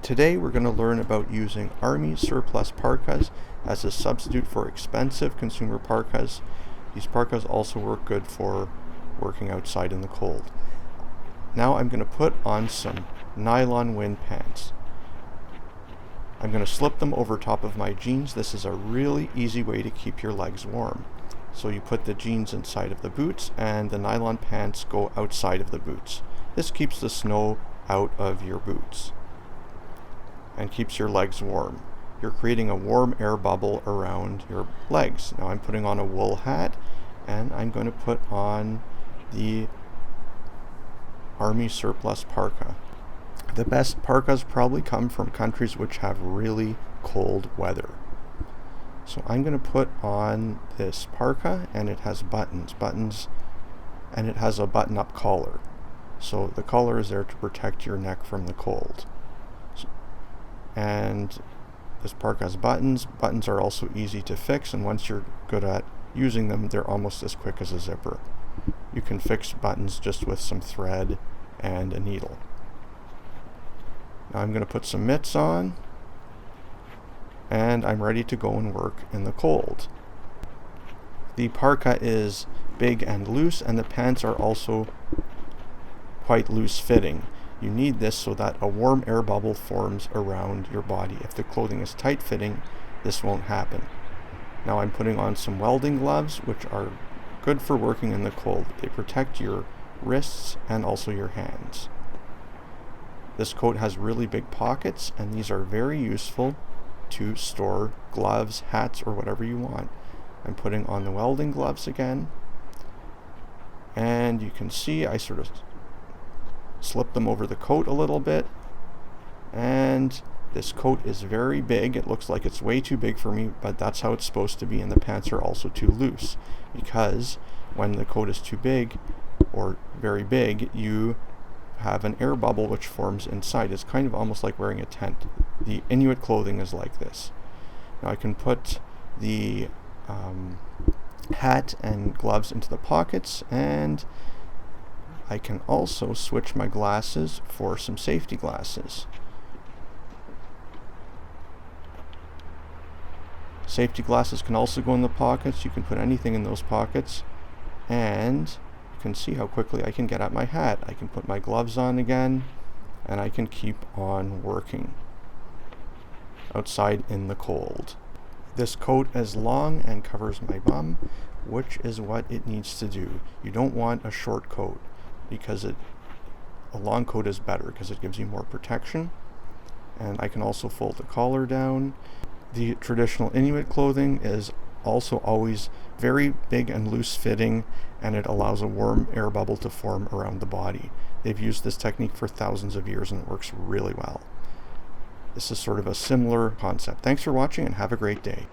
Today we're going to learn about using army surplus parkas as a substitute for expensive consumer parkas. These parkas also work good for working outside in the cold. Now I'm going to put on some nylon wind pants. I'm going to slip them over top of my jeans. This is a really easy way to keep your legs warm. So you put the jeans inside of the boots and the nylon pants go outside of the boots. This keeps the snow out of your boots and keeps your legs warm. You're creating a warm air bubble around your legs. Now I'm putting on a wool hat and I'm going to put on the army surplus parka. The best parkas probably come from countries which have really cold weather. So I'm going to put on this parka, and it has buttons, and it has a button-up collar. So the collar is there to protect your neck from the cold. And this parka has buttons. Buttons are also easy to fix, and once you're good at using them, they're almost as quick as a zipper. You can fix buttons just with some thread and a needle. Now I'm going to put some mitts on, and I'm ready to go and work in the cold. The parka is big and loose, and the pants are also quite loose fitting. You need this so that a warm air bubble forms around your body. If the clothing is tight fitting, this won't happen. Now I'm putting on some welding gloves, which are good for working in the cold. They protect your wrists and also your hands. This coat has really big pockets, and these are very useful to store gloves, hats, or whatever you want. I'm putting on the welding gloves again, and you can see I sort of slip them over the coat a little bit, and this coat is very big. It looks like it's way too big for me, but that's how it's supposed to be, and the pants are also too loose, because when the coat is too big or very big, you have an air bubble which forms inside. It's kind of almost like wearing a tent. The Inuit clothing is like this. Now I can put the hat and gloves into the pockets, and I can also switch my glasses for some safety glasses. Safety glasses can also go in the pockets. You can put anything in those pockets, and you can see how quickly I can get at my hat. I can put my gloves on again, and I can keep on working outside in the cold. This coat is long and covers my bum, which is what it needs to do. You don't want a short coat, because a long coat is better because it gives you more protection. And I can also fold the collar down. The traditional Inuit clothing is also always very big and loose fitting, and it allows a warm air bubble to form around the body. They've used this technique for thousands of years, and it works really well. This is sort of a similar concept. Thanks for watching, and have a great day.